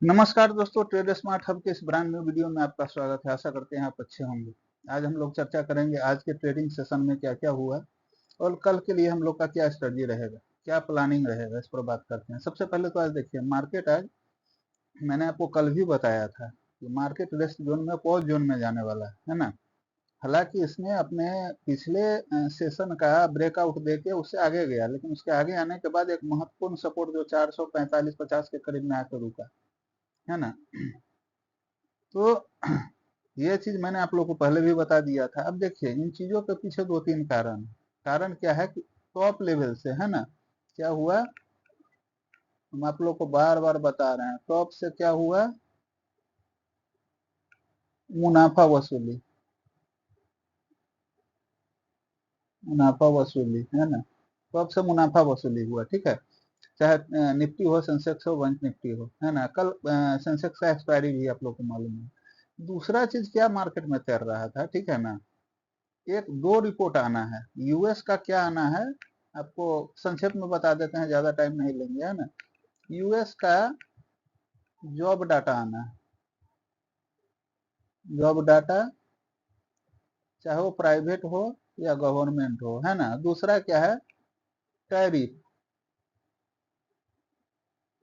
नमस्कार दोस्तों, trade smart hub के इस ब्रांड न्यू वीडियो में आपका स्वागत है। आशा करते हैं आप अच्छे होंगे। आज हम लोग चर्चा करेंगे आज के ट्रेडिंग सेशन में क्या क्या हुआ और कल के लिए हम लोग का क्या स्ट्रेटजी रहेगा, क्या प्लानिंग रहेगा, इस पर बात करते हैं। सबसे पहले तो आज देखिए मार्केट, आज मैंने आपको कल भी बताया था कि मार्केट रेस्ट जोन में पॉज जोन में जाने वाला है ना। हालांकि इसने अपने पिछले सेशन का ब्रेकआउट देके उससे आगे गया, लेकिन उसके आगे आने के बाद एक महत्वपूर्ण सपोर्ट जो 445-50 के करीब में आकर रुका है ना। तो ये चीज मैंने आप लोग को पहले भी बता दिया था। अब देखिए इन चीजों के पीछे दो तीन कारण। कारण क्या है कि टॉप लेवल से है ना क्या हुआ, हम आप लोग को बार बार बता रहे हैं, टॉप से क्या हुआ, मुनाफा वसूली, मुनाफा वसूली है ना। टॉप से मुनाफा वसूली हुआ, ठीक है। चाहे निफ्टी हो, सेंसेक्स हो, बैंक निफ्टी हो, है ना। कल सेंसेक्स का एक्सपायरी भी आप लोग को मालूम है। दूसरा चीज क्या मार्केट में तैर रहा था, ठीक है ना। एक दो रिपोर्ट आना है, यूएस का क्या आना है आपको संक्षेप में बता देते हैं, ज्यादा टाइम नहीं लेंगे, है ना। यूएस का जॉब डाटा आना है, जॉब डाटा, चाहे वो प्राइवेट हो या गवर्नमेंट हो, है ना। दूसरा क्या है, टैरिफ,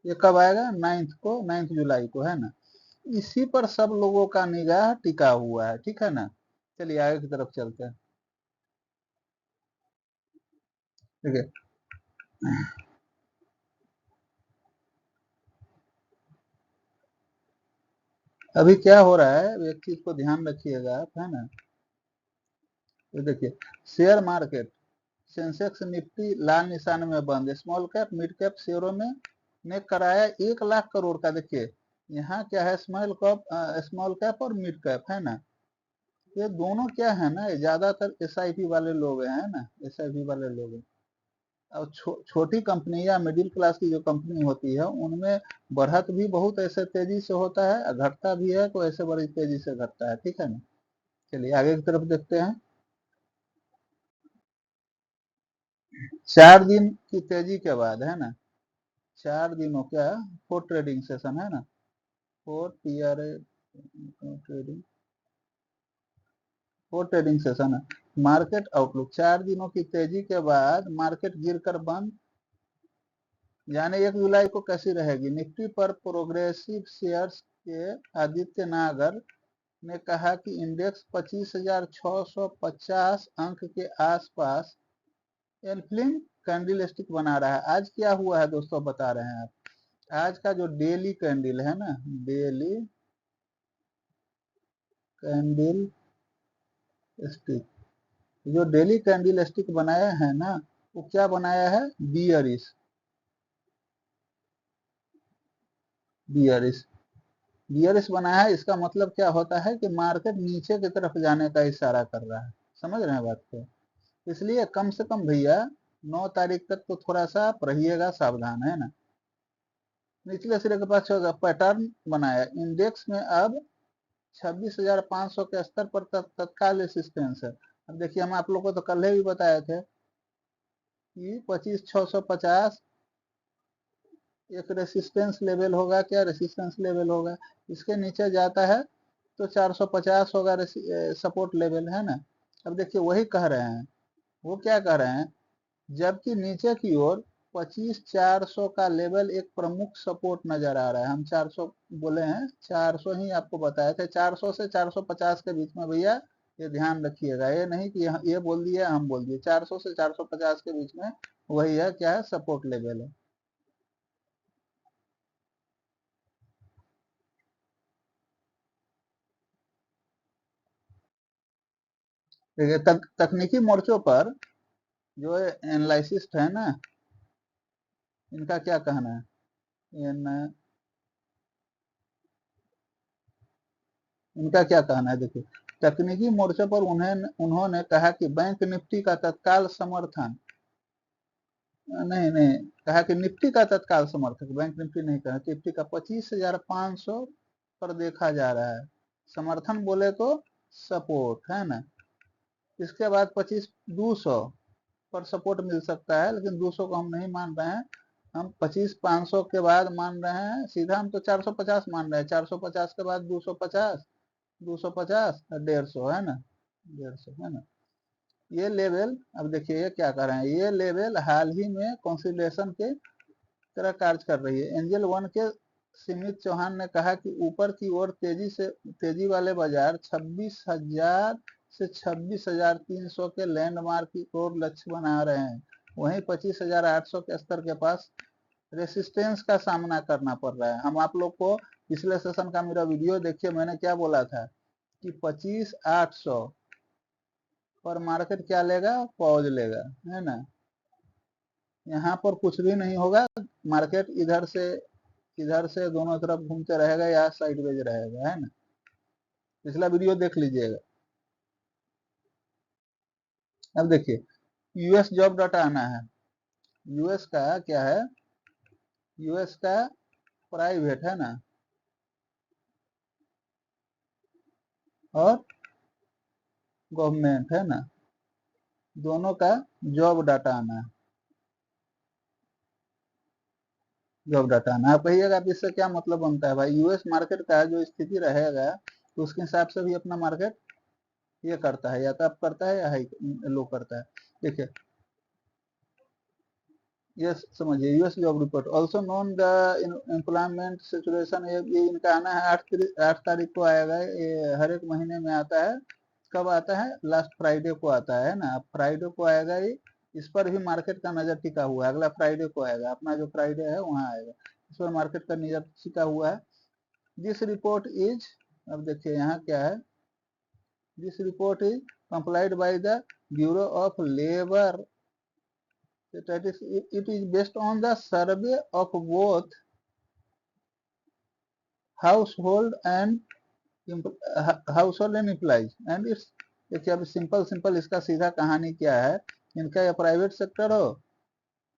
ये कब आएगा, 9th को, 9 जुलाई को, है ना। इसी पर सब लोगों का निगाह टिका हुआ है, ठीक है ना। चलिए आगे की तरफ चलते हैं, ठीक है। अभी क्या हो रहा है, एक चीज को ध्यान रखिएगा आप, है ना। तो देखिए शेयर मार्केट, सेंसेक्स निफ्टी लाल निशान में बंद, स्मॉल कैप मिड कैप शेयरों में ने कराया 1 लाख करोड़ का। देखिए यहाँ क्या है, स्मॉल कैप और मिड कैप, है ना। ये दोनों क्या है ना, ज्यादातर एसआईपी वाले लोग हैं, है ना, एसआईपी वाले लोग हैं। और छोटी कंपनी या मिडिल क्लास की जो कंपनी होती है उनमें बढ़त भी बहुत ऐसे तेजी से होता है, घटता भी है तो ऐसे बड़ी तेजी से घटता है, ठीक है ना। चलिए आगे की तरफ देखते हैं। 4 दिन की तेजी के बाद, है ना, 4 दिनों क्या, 4 ट्रेडिंग सेशन, है ना, 4 TRA ट्रेडिंग, 4 ट्रेडिंग सेशन है। मार्केट आउटलुक, 4 दिनों की तेजी के बाद मार्केट गिरकर बंद, यानी 1 जुलाई को कैसी रहेगी। निफ्टी पर प्रोग्रेसिव शेयर्स के आदित्य नागर ने कहा कि इंडेक्स 25,650 अंक के आसपास एल्फिन कैंडल स्टिक बना रहा है। आज क्या हुआ है दोस्तों, बता रहे हैं आप। आज का जो डेली कैंडल है ना, डेली कैंडल स्टिक, जो डेली कैंडल स्टिक बनाया है ना, वो क्या बनाया है, बियरिश, बियरिश, बियरिश बनाया है। इसका मतलब क्या होता है कि मार्केट नीचे की तरफ जाने का इशारा कर रहा है। समझ रहे हैं बात को। इसलिए कम से कम भैया 9 तारीख तक तो थोड़ा सा आप रहिएगा सावधान, है ना। निचले सिरे के पास पैटर्न बनाया, इंडेक्स में अब 26,500 के स्तर पर तत्काल रेसिस्टेंस है। अब देखिए हम आप लोग को तो कल ही भी बताए थे कि 25,650 एक रेसिस्टेंस लेवल होगा। क्या रेसिस्टेंस लेवल होगा, इसके नीचे जाता है तो 450 होगा सपोर्ट लेवल, है ना। अब देखिए वही कह रहे हैं, वो क्या कह रहे हैं, जबकि नीचे की ओर 25,400 का लेवल एक प्रमुख सपोर्ट नजर आ रहा है। हम 400 बोले हैं, 400 ही आपको बताए थे, 400 से 450 के बीच में भैया, ये ध्यान रखिएगा। ये नहीं कि ये बोल दिया हम बोल दिए, 400 से 450 के बीच में वही है, क्या है, सपोर्ट लेवल है। ठीक है, तकनीकी मोर्चों पर जो एनालिसिस्ट है ना, इनका क्या कहना है, इनका क्या कहना है, देखिए तकनीकी मोर्चे पर उन्होंने कहा कि बैंक निफ्टी का तत्काल समर्थन, नहीं नहीं, कहा कि निफ्टी का तत्काल समर्थक, बैंक निफ्टी नहीं कहा, निफ्टी का 25,500 पर देखा जा रहा है समर्थन, बोले तो सपोर्ट, है ना। इसके बाद 25,200 पर सपोर्ट मिल सकता है, लेकिन 200 को हम नहीं मान रहे हैं। हम 25,500 के बाद मान रहे हैं, सीधा हम तो 450 मान रहे हैं, 450 के बाद 250, 250 और 150 है ना, 150 है ना। ये लेवल, अब देखिए ये क्या कर रहे हैं, ये लेवल हाल ही में कंसिडरेशन के तरह कार्य कर रही है। एंजल वन के सिमित चौहान ने कहा कि ऊपर की ओर तेजी वाले बाजार 26,000 से 26,300 के लैंडमार्क की ओर लक्ष्य बना रहे हैं। वहीं 25,800 के स्तर के पास रेसिस्टेंस का सामना करना पड़ रहा है। हम आप लोग को पिछले सेशन का मेरा वीडियो देखिए, मैंने क्या बोला था कि 25,800 पर मार्केट क्या लेगा, पॉज लेगा, है ना। यहाँ पर कुछ भी नहीं होगा, मार्केट इधर से दोनों तरफ घूमते रहेगा या साइडवेज रहेगा, है ना। पिछला वीडियो देख लीजिएगा। अब देखिए यूएस जॉब डाटा आना है। यूएस का क्या है, यूएस का प्राइवेट है ना, और गवर्नमेंट है ना, दोनों का जॉब डाटा आना है। जॉब डाटा आना, आप कहिएगा अब इससे क्या मतलब बनता है भाई। यूएस मार्केट का जो स्थिति रहेगा तो उसके हिसाब से भी अपना मार्केट ये करता है, या तो अप करता है या हाई लो करता है। देखिए ये समझिए, US job report also known the employment situation, ये इनका आना है 8 तारीख को आएगा। ये हर एक महीने में आता है। कब आता है, लास्ट फ्राइडे को आता है ना। अब फ्राइडे को आएगा ये, इस पर भी मार्केट का नजर टिका हुआ है। अगला फ्राइडे को आएगा, अपना जो फ्राइडे है वहां आएगा, इस पर मार्केट का नजर टिका हुआ है। दिस रिपोर्ट इज, अब देखिए यहाँ क्या है, this report is complied by the bureau of labour, that is it is based on the survey of both household and household and employees and it's. देखिए अब सिंपल सिंपल इसका सीधा कहानी क्या है, इनका या प्राइवेट सेक्टर हो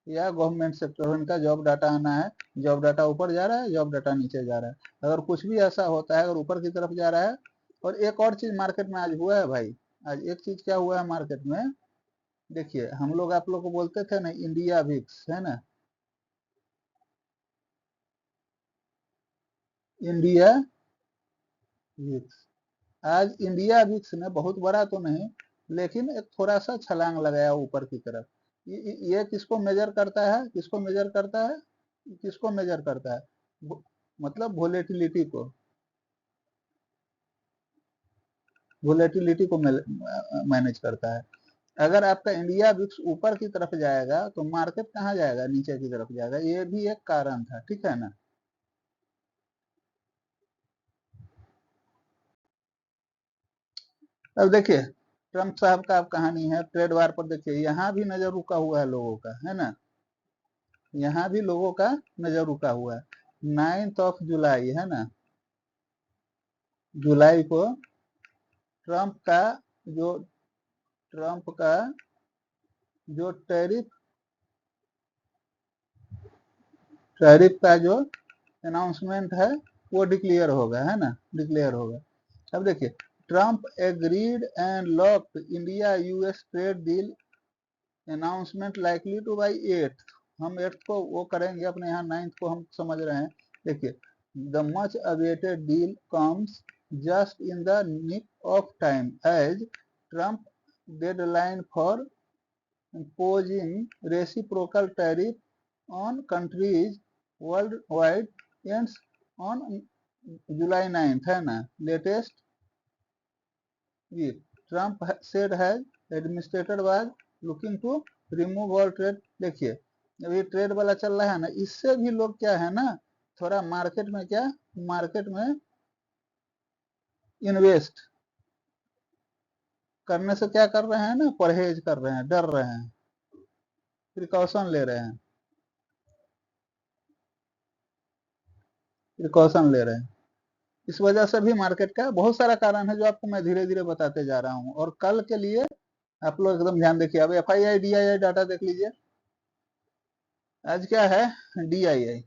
या गवर्नमेंट सेक्टर हो, इनका जॉब डाटा आना है। जॉब डाटा ऊपर जा रहा है, जॉब डाटा नीचे जा रहा है। अगर कुछ भी ऐसा होता है, अगर ऊपर की तरफ जा रहा है। और एक और चीज मार्केट में आज हुआ है भाई, आज एक चीज क्या हुआ है मार्केट में, देखिए हम लोग आप लोग को बोलते थे ना इंडिया विक्स, है ना, इंडिया विक्स। आज इंडिया विक्स ने बहुत बड़ा तो नहीं, लेकिन एक थोड़ा सा छलांग लगाया ऊपर की तरफ। ये किसको मेजर करता है, किसको मेजर करता है, किसको मेजर करता है, मतलब वोलेटिलिटी को, वोलेटिलिटी को मैनेज करता है। अगर आपका इंडिया विक्स ऊपर की तरफ जाएगा तो मार्केट कहाँ जाएगा, नीचे की तरफ जाएगा। ये भी एक कारण था, ठीक है ना। अब देखिए ट्रम्प साहब का अब कहानी है ट्रेड वार पर। देखिए यहाँ भी नजर रुका हुआ है लोगों का, है ना, यहाँ भी लोगों का नजर रुका हुआ है। 9 जुलाई है ना, जुलाई को ट्रम्प का जो ट्रम्प का जो टैरिफ टैरिफ का जो अनाउंसमेंट है वो डिक्लेयर होगा, है ना, डिक्लेयर होगा। अब देखिए Trump agreed and locked India US trade deal announcement likely two by 8th। हम 8th को वो करेंगे, अपने यहाँ 9th को हम समझ रहे हैं। देखिए the much awaited deal comes just in the nick of time as Trump deadline for imposing reciprocal tariff on countries worldwide ends on July 9th, है ना, latest week. Trump said has administrator was looking to remove all trade। देखिए अभी trade वाला चल रहा है ना, इससे भी लोग क्या है ना, थोड़ा मार्केट में क्या, मार्केट में इन्वेस्ट करने से क्या कर रहे हैं ना, परहेज कर रहे हैं, डर रहे हैं, प्रिकॉशन ले रहे हैं, प्रिकॉशन ले रहे हैं। इस वजह से भी मार्केट का बहुत सारा कारण है जो आपको मैं धीरे धीरे बताते जा रहा हूँ। और कल के लिए आप लोग एकदम ध्यान देखिए। अब F I I D I I data देख लीजिए। आज क्या है, डी आई आई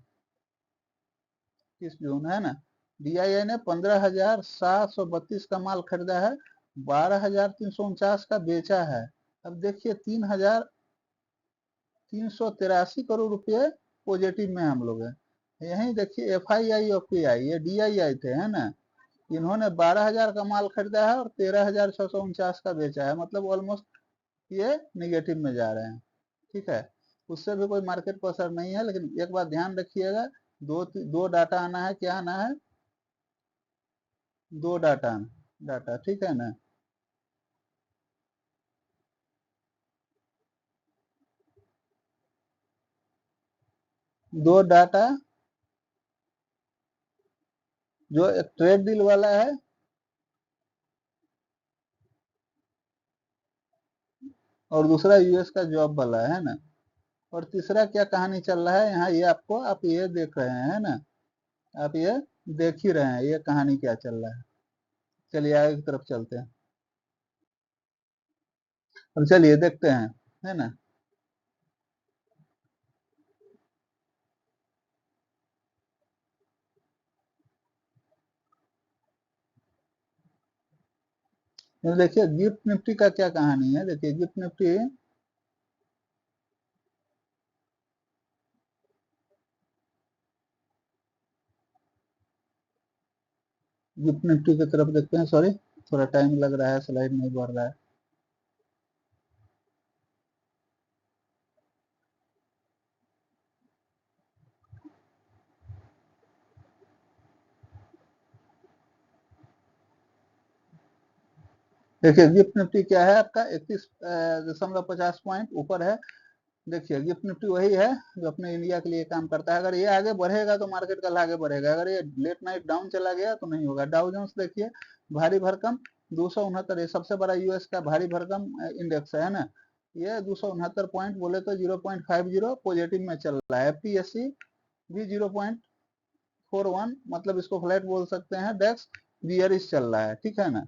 30 जून है ना। डी आई आई ने 15,732 का माल खरीदा है, 12,349 का बेचा है। अब देखिए 3,383 करोड़ रुपये पॉजिटिव में हम लोग हैं। यहीं देखिए FII और PI ये DII थे, है ना, इन्होंने 12,000 का माल खरीदा है और 13,649 का बेचा है, मतलब ऑलमोस्ट ये निगेटिव में जा रहे हैं। ठीक है, उससे भी कोई मार्केट को असर नहीं है, लेकिन एक बात ध्यान रखिएगा, दो डाटा आना है, क्या आना है, दो डाटा, ठीक है ना। दो डाटा, जो एक ट्रेड डील वाला है और दूसरा यूएस का जॉब वाला है ना, और तीसरा क्या कहानी चल रहा है यहाँ, ये आपको आप ये देख रहे हैं ना, आप ये देख ही रहे हैं ये कहानी क्या चल रहा है। चलिए आगे की तरफ चलते हैं और चलिए देखते हैं, है ना। तो देखिए गिफ्ट निफ्टी का क्या कहानी है, देखिए गिफ्ट निफ्टी की तरफ देखते हैं, सॉरी थोड़ा टाइम लग रहा है, स्लाइड नहीं बढ़ रहा है। देखिए गिफ्ट निफ्टी क्या है आपका 31.50 पॉइंट ऊपर है। देखिए गिफ्ट निफ्टी वही है जो अपने इंडिया के लिए काम करता है, अगर ये आगे बढ़ेगा तो मार्केट कल आगे बढ़ेगा, अगर ये लेट नाइट डाउन चला गया तो नहीं होगा। डाउ जोन्स देखिए भारी भरकम 269, ये सबसे बड़ा यूएस का भारी भरकम इंडेक्स है ना, ये 269 पॉइंट बोले तो 0.50 पॉजिटिव में चल रहा है। FTSE भी 0.41, मतलब इसको फ्लैट बोल सकते हैं। डेक्स बियरिश चल रहा है, ठीक है ना।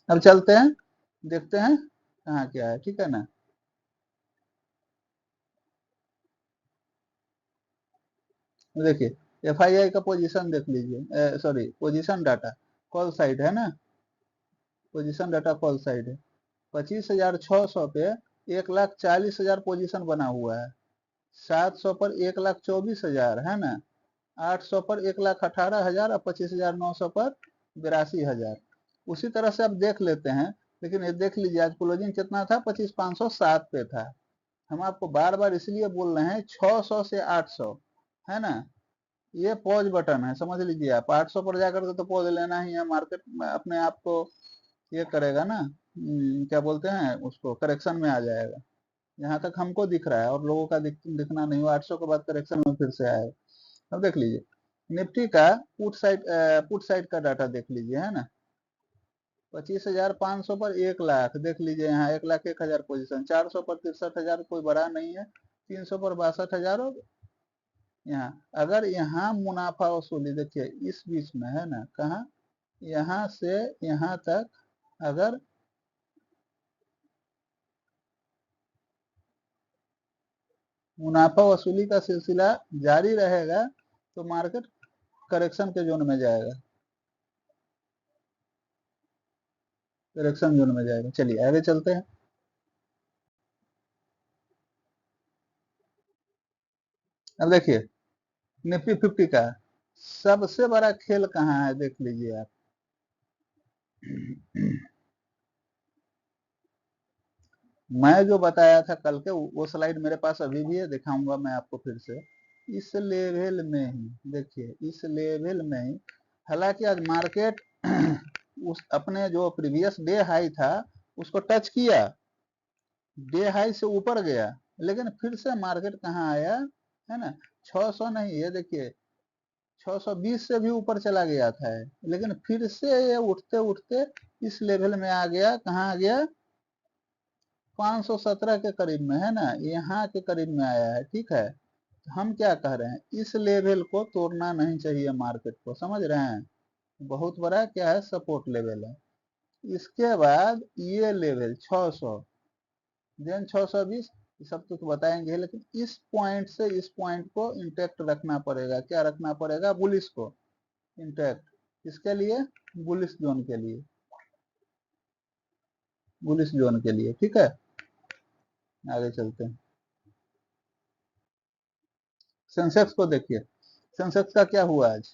अब चलते हैं, देखते हैं कहाँ क्या है, ठीक है ना। देखिए FII का पोजीशन देख लीजिए, sorry position data call side है ना, पोजीशन डाटा कॉल साइड है। 25,600 पे 1,40,000 पोजीशन बना हुआ है, 700 पर 1,24,000 है ना, 800 पर 1,18,000 और 25,900 पर 82,000। उसी तरह से अब देख लेते हैं, लेकिन ये देख लीजिए आज क्लोजिंग कितना था, 25,507 पे था। हम आपको बार बार इसलिए बोल रहे हैं 600 से 800, है ना, ये पॉज बटन है, समझ लीजिए आप 800 पर जाकर के तो पॉज लेना ही है, मार्केट अपने आप को ये करेगा ना, क्या बोलते हैं उसको, करेक्शन में आ जाएगा। यहाँ तक हमको दिख रहा है और लोगों का दिखना नहीं हुआ, 800 के बाद करेक्शन में फिर से आएगा। अब देख लीजिए निफ्टी का पुट साइड का डाटा देख लीजिए, है ना, 25,500 पर 1 लाख, देख लीजिए यहाँ 1,01,000 पोजीशन, 400 पर 63,000 कोई बड़ा नहीं है, 300 पर 62,000 और यहाँ अगर यहाँ मुनाफा वसूली देखिए इस बीच में है ना, कहाँ, यहाँ से यहाँ तक अगर मुनाफा वसूली का सिलसिला जारी रहेगा तो मार्केट करेक्शन के जोन में जाएगा, करेक्शन जोन में जाएगा। चलिए आगे चलते हैं। अब देखिए निफ्टी 50 का सबसे बड़ा खेल कहाँ है, देख लीजिए आप। मैं जो बताया था कल के वो स्लाइड मेरे पास अभी भी है, दिखाऊंगा मैं आपको फिर से। इस लेवल में ही देखिए, इस लेवल में ही, हालांकि आज मार्केट उस अपने जो प्रीवियस डे हाई था उसको टच किया, डे हाई से ऊपर गया, लेकिन फिर से मार्केट कहाँ आया, है ना, 600 नहीं, ये देखिए 620 से भी ऊपर चला गया था, लेकिन फिर से ये उठते उठते इस लेवल में आ गया, कहाँ आ गया, 517 के करीब में, है ना, यहाँ के करीब में आया है। ठीक है, हम क्या कह रहे हैं, इस लेवल को तोड़ना नहीं चाहिए मार्केट को, समझ रहे हैं, बहुत बड़ा क्या है, सपोर्ट लेवल है। इसके बाद ये लेवल 600, देन 620, सब कुछ बताएंगे, लेकिन इस पॉइंट से इस पॉइंट को इंटैक्ट रखना पड़ेगा, क्या रखना पड़ेगा, बुलिश को इंटैक्ट, इसके लिए बुलिश जोन के लिए, बुलिश जोन के लिए, ठीक है। आगे चलते हैं। सेंसेक्स को देखिए, सेंसेक्स का क्या हुआ आज,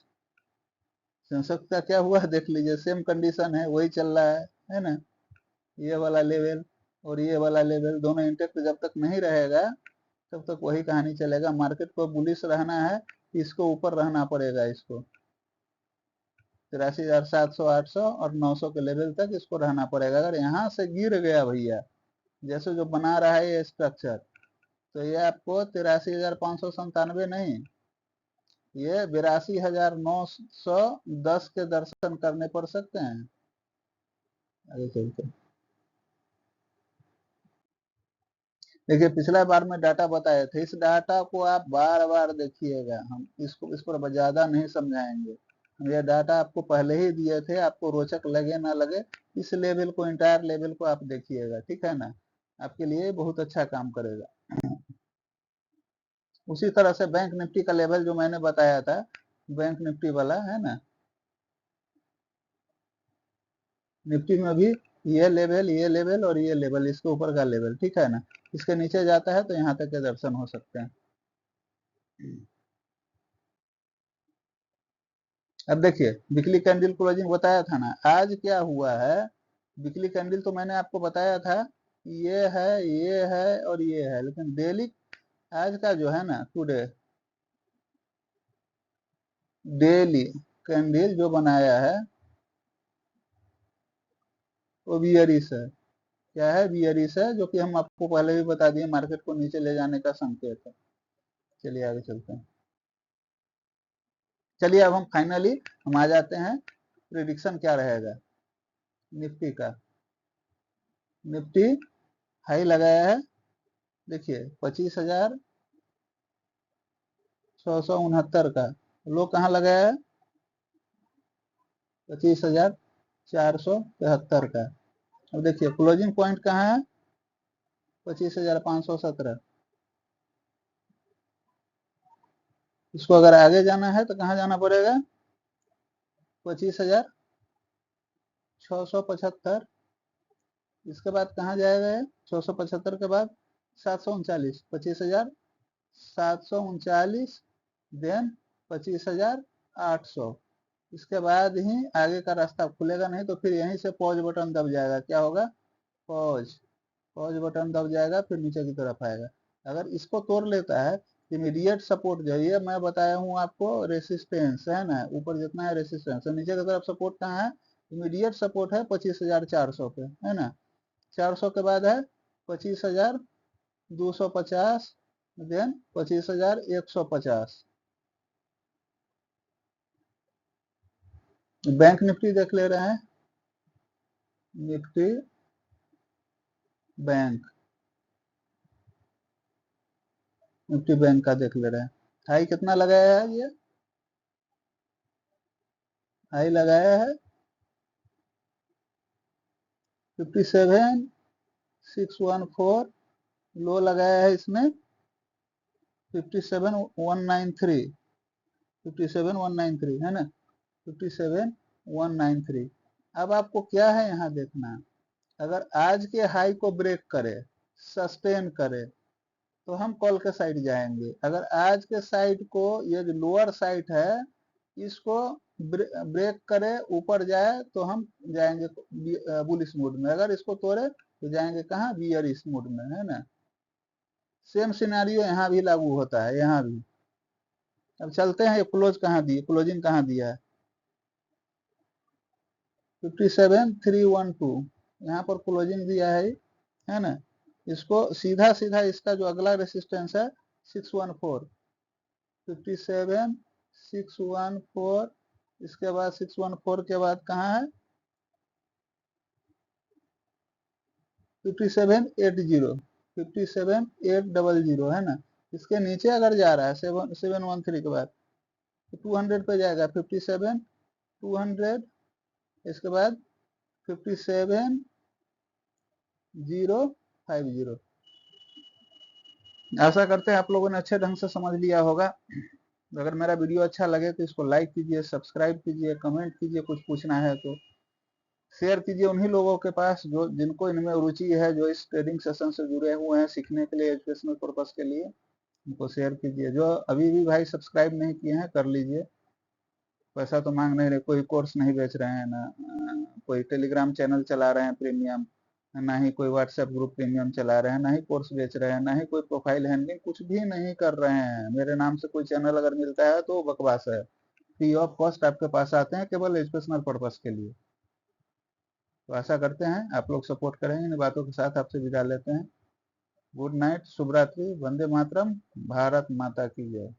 सेंसेक्स का क्या हुआ देख लीजिए, सेम कंडीशन है, वही चल रहा है ना। ये वाला लेवल और ये वाला लेवल दोनों इंटेक्ट जब तक नहीं रहेगा तब तक वही कहानी चलेगा। मार्केट को बुलिश रहना है, इसको ऊपर रहना पड़ेगा, इसको 83,700, 800 और 900 के लेवल तक इसको रहना पड़ेगा। अगर यहाँ से गिर गया भैया, जैसे जो बना रहा है ये स्ट्रक्चर, तो ये आपको 83,597 नहीं, ये 82,910 के दर्शन करने पड़ सकते हैं। आगे चलते, देखिए पिछला बार में डाटा बताए थे, इस डाटा को आप बार बार देखिएगा, हम इसको इस पर ज्यादा नहीं समझाएंगे। हम ये डाटा आपको पहले ही दिए थे, आपको रोचक लगे ना लगे, इस लेवल को, इंटायर लेवल को आप देखिएगा, ठीक है ना, आपके लिए बहुत अच्छा काम करेगा। उसी तरह से बैंक निफ्टी का लेवल जो मैंने बताया था, बैंक निफ्टी वाला है ना, निफ्टी में भी ये लेवल और ये लेवल, इसके ऊपर का लेवल, ठीक है ना, इसके नीचे जाता है तो यहाँ तक के दर्शन हो सकते हैं। अब देखिए वीकली कैंडल क्लोजिंग बताया था ना, आज क्या हुआ है, वीकली कैंडल तो मैंने आपको बताया था, ये है और ये है, लेकिन डेली आज का जो है ना, टुडे डेली कैंडल जो बनाया है वो बियरिश है। क्या है, बियरिश है, जो कि हम आपको पहले भी बता दिए, मार्केट को नीचे ले जाने का संकेत है। चलिए आगे चलते हैं। चलिए अब हम फाइनली हम आ जाते हैं, प्रिडिक्शन क्या रहेगा निफ्टी का। निफ्टी हाई लगाया है, देखिए 25,669 का, लो कहाँ लगाया है, 25,473 का। अब देखिए क्लोजिंग पॉइंट कहाँ है, 25,517। इसको अगर आगे जाना है तो कहाँ जाना पड़ेगा, 25,675। इसके बाद कहाँ जाएगा, 675 के बाद 739, 25,739, देन 25,800। इसके बाद ही आगे का रास्ता खुलेगा, नहीं तो फिर यहीं से पॉज बटन दब जाएगा। क्या होगा, पॉज, पॉज बटन दब जाएगा, फिर नीचे की तरफ आएगा। अगर इसको तोड़ लेता है, इमीडिएट सपोर्ट जो है, मैं बताया हूँ आपको, रेसिस्टेंस है ना, ऊपर जितना है रेसिस्टेंस, नीचे की तरफ सपोर्ट कहाँ है, इमीडिएट सपोर्ट है 25,400 पे, है ना। 400 के बाद है 25,250, देन 25,150। बैंक निफ्टी देख ले रहे हैं, निफ्टी बैंक, निफ्टी बैंक का देख ले रहे हैं। हाई कितना लगाया है, ये हाई लगाया है 57,614, लो लगाया है इसमें 57,193, 57,193 है ना, 57,193। अब आपको क्या है यहाँ देखना, अगर आज के हाई को ब्रेक करे, सस्टेन करे, तो हम कॉल के साइड जाएंगे। अगर आज के साइड को, ये जो लोअर साइड है, इसको ब्रेक करे, ऊपर जाए, तो हम जाएंगे बुलिश मोड में। अगर इसको तोड़े तो जाएंगे कहाँ, बियरिश मोड में, है ना। सेम सिनेरियो यहाँ भी लागू होता है, यहाँ भी। अब चलते हैं, ये क्लोज कहाँ दिए, क्लोजिंग कहाँ दिया है, 57,312, यहाँ पर क्लोजिंग दिया है ना। इसको सीधा सीधा इसका जो अगला रेसिस्टेंस है 614, 57,614, इसके बाद 614 के बाद कहाँ है 57,80, 57,800, है ना। इसके नीचे अगर जा रहा है 713 के बाद तो 200 पे जाएगा, 57,200, इसके बाद 57,050। आशा करते हैं आप लोगों ने अच्छे ढंग से समझ लिया होगा। अगर मेरा वीडियो अच्छा लगे तो इसको लाइक कीजिए, सब्सक्राइब कीजिए, कमेंट कीजिए, कुछ पूछना है तो। शेयर कीजिए उन्हीं लोगों के पास जो जिनको इनमें रुचि है, जो इस ट्रेडिंग सेशन से जुड़े हुए हैं सीखने के लिए, एजुकेशनल पर्पस के लिए, उनको शेयर कीजिए। जो अभी भी भाई सब्सक्राइब नहीं किए हैं कर लीजिए, पैसा तो मांग नहीं रहे, कोई कोर्स नहीं बेच रहे हैं ना, कोई टेलीग्राम चैनल चला रहे हैं प्रीमियम, ना ही कोई व्हाट्सएप ग्रुप प्रीमियम चला रहे हैं, ना ही कोर्स बेच रहे हैं, ना ही कोई प्रोफाइल हैंडलिंग, कुछ भी नहीं कर रहे हैं। मेरे नाम से कोई चैनल अगर मिलता है तो बकवास है। फ्री ऑफ कॉस्ट आपके पास आते हैं केवल एजुकेशनल पर्पस के लिए। तो ऐसा करते हैं आप लोग सपोर्ट करेंगे, इन बातों के साथ आपसे विदा लेते हैं। गुड नाइट, शुभ रात्रि, वंदे मातरम, भारत माता की जय।